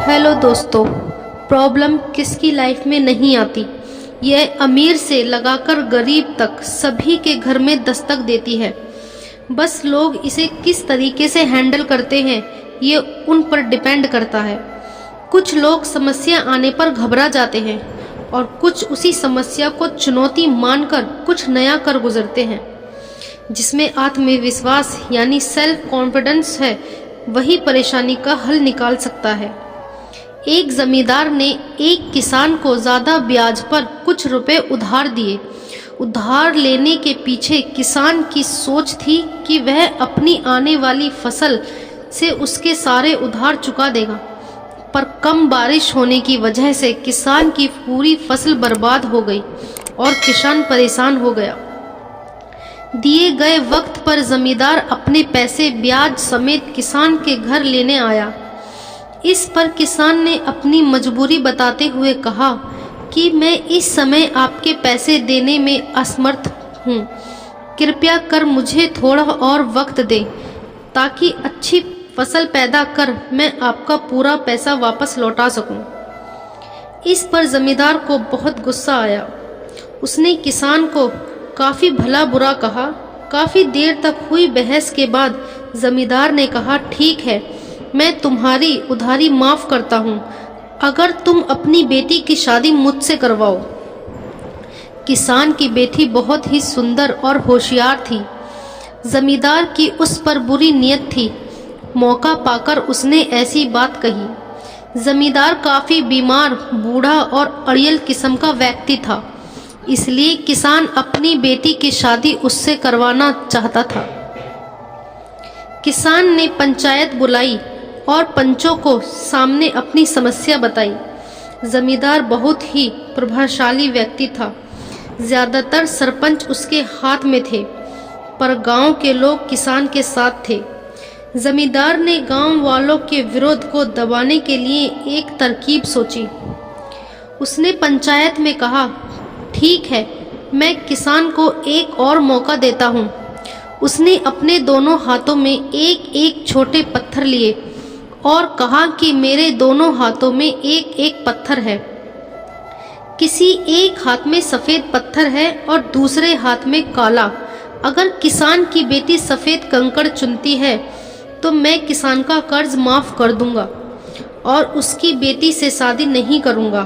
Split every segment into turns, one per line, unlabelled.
Hello दोस्तों, problem किसकी life में नहीं आती। यह अमीर से लगाकर गरीब तक सभी के घर में दस्तक देती है। बस लोग इसे किस तरीके से हैंडल करते हैं ये उन पर डिपेंड करता है। कुछ लोग समस्या आने पर घबरा जाते हैं और कुछ उसी समस्या को चुनौती मानकर कुछ नया कर गुजरते हैं। जिसमें आत्मविश्वास यानी सेल्फ कॉन्फिडेंस है, वही परेशानी का हल निकाल सकता है। एक जमींदार ने एक किसान को ज़्यादा ब्याज पर कुछ रुपए उधार दिए। उधार लेने के पीछे किसान की सोच थी कि वह अपनी आने वाली फसल से उसके सारे उधार चुका देगा, पर कम बारिश होने की वजह से किसान की पूरी फसल बर्बाद हो गई और किसान परेशान हो गया। दिए गए वक्त पर जमींदार अपने पैसे ब्याज समेत किसान के घर लेने आया। इस पर किसान ने अपनी मजबूरी बताते हुए कहा कि मैं इस समय आपके पैसे देने में असमर्थ हूँ। कृपया कर मुझे थोड़ा और वक्त दें ताकि अच्छी फसल पैदा कर मैं आपका पूरा पैसा वापस लौटा सकूं। इस पर जमींदार को बहुत गुस्सा आया। उसने किसान को काफ़ी भला बुरा कहा। काफ़ी देर तक हुई बहस के बाद जमींदार ने कहा, ठीक है, मैं तुम्हारी उधारी माफ़ करता हूँ अगर तुम अपनी बेटी की शादी मुझसे करवाओ। किसान की बेटी बहुत ही सुंदर और होशियार थी। जमींदार की उस पर बुरी नीयत थी। मौका पाकर उसने ऐसी बात कही। जमींदार काफ़ी बीमार, बूढ़ा और अड़ियल किस्म का व्यक्ति था, इसलिए किसान अपनी बेटी की शादी उससे करवाना चाहता था। किसान ने पंचायत बुलाई और पंचों को सामने अपनी समस्या बताई। जमींदार बहुत ही प्रभावशाली व्यक्ति था। ज़्यादातर सरपंच उसके हाथ में थे, पर गांव के लोग किसान के साथ थे। जमींदार ने गांव वालों के विरोध को दबाने के लिए एक तरकीब सोची। उसने पंचायत में कहा, ठीक है, मैं किसान को एक और मौका देता हूँ। उसने अपने दोनों हाथों में एक एक छोटे पत्थर लिए और कहा कि मेरे दोनों हाथों में एक एक पत्थर है। किसी एक हाथ में सफ़ेद पत्थर है और दूसरे हाथ में काला। अगर किसान की बेटी सफ़ेद कंकड़ चुनती है तो मैं किसान का कर्ज माफ़ कर दूंगा और उसकी बेटी से शादी नहीं करूंगा,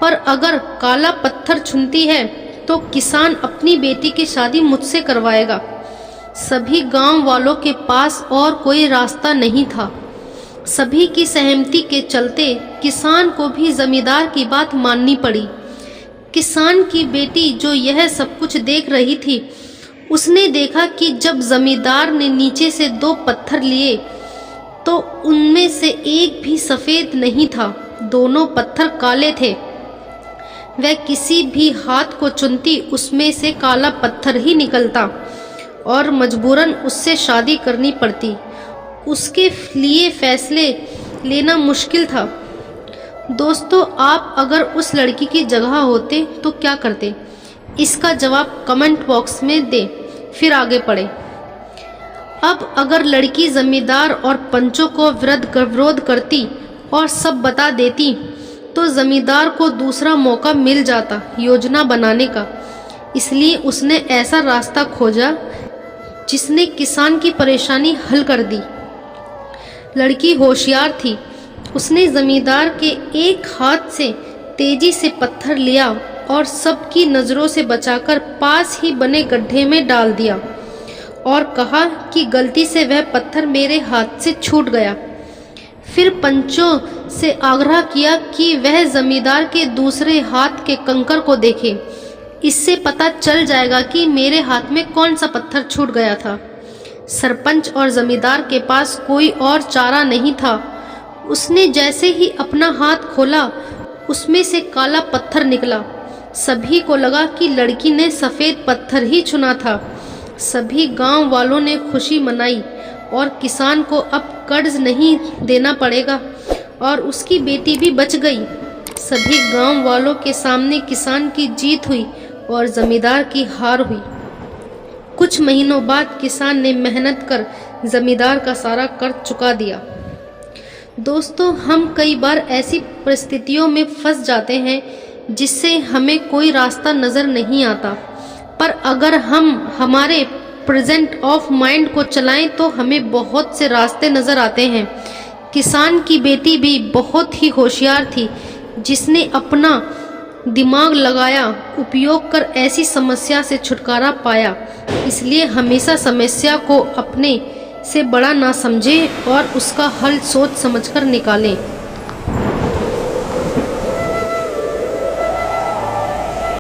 पर अगर काला पत्थर चुनती है तो किसान अपनी बेटी की शादी मुझसे करवाएगा। सभी गांव वालों के पास और कोई रास्ता नहीं था। सभी की सहमति के चलते किसान को भी जमींदार की बात माननी पड़ी। किसान की बेटी जो यह सब कुछ देख रही थी, उसने देखा कि जब जमींदार ने नीचे से 2 पत्थर लिए तो उनमें से एक भी सफ़ेद नहीं था, दोनों पत्थर काले थे। वह किसी भी हाथ को चुनती उसमें से काला पत्थर ही निकलता और मजबूरन उससे शादी करनी पड़ती। उसके लिए फैसले लेना मुश्किल था। दोस्तों, आप अगर उस लड़की की जगह होते तो क्या करते? इसका जवाब कमेंट बॉक्स में दें, फिर आगे पढ़ें। अब अगर लड़की जमींदार और पंचों को विरोध करती और सब बता देती तो जमींदार को दूसरा मौका मिल जाता योजना बनाने का। इसलिए उसने ऐसा रास्ता खोजा जिसने किसान की परेशानी हल कर दी। लड़की होशियार थी। उसने जमींदार के एक हाथ से तेजी से पत्थर लिया और सबकी नज़रों से बचाकर पास ही बने गड्ढे में डाल दिया और कहा कि गलती से वह पत्थर मेरे हाथ से छूट गया। फिर पंचों से आग्रह किया कि वह जमींदार के दूसरे हाथ के कंकर को देखे। इससे पता चल जाएगा कि मेरे हाथ में कौन सा पत्थर छूट गया था। सरपंच और जमींदार के पास कोई और चारा नहीं था। उसने जैसे ही अपना हाथ खोला, उसमें से काला पत्थर निकला। सभी को लगा कि लड़की ने सफ़ेद पत्थर ही चुना था। सभी गांव वालों ने खुशी मनाई और किसान को अब कर्ज नहीं देना पड़ेगा और उसकी बेटी भी बच गई। सभी गांव वालों के सामने किसान की जीत हुई और जमींदार की हार हुई। कुछ महीनों बाद किसान ने मेहनत कर जमींदार का सारा कर्ज चुका दिया। दोस्तों, हम कई बार ऐसी परिस्थितियों में फंस जाते हैं जिससे हमें कोई रास्ता नज़र नहीं आता, पर अगर हम हमारे प्रेजेंट ऑफ माइंड को चलाएं तो हमें बहुत से रास्ते नज़र आते हैं। किसान की बेटी भी बहुत ही होशियार थी, जिसने अपना दिमाग लगाया, उपयोग कर ऐसी समस्या से छुटकारा पाया। इसलिए हमेशा समस्या को अपने से बड़ा ना समझें और उसका हल सोच समझकर निकालें।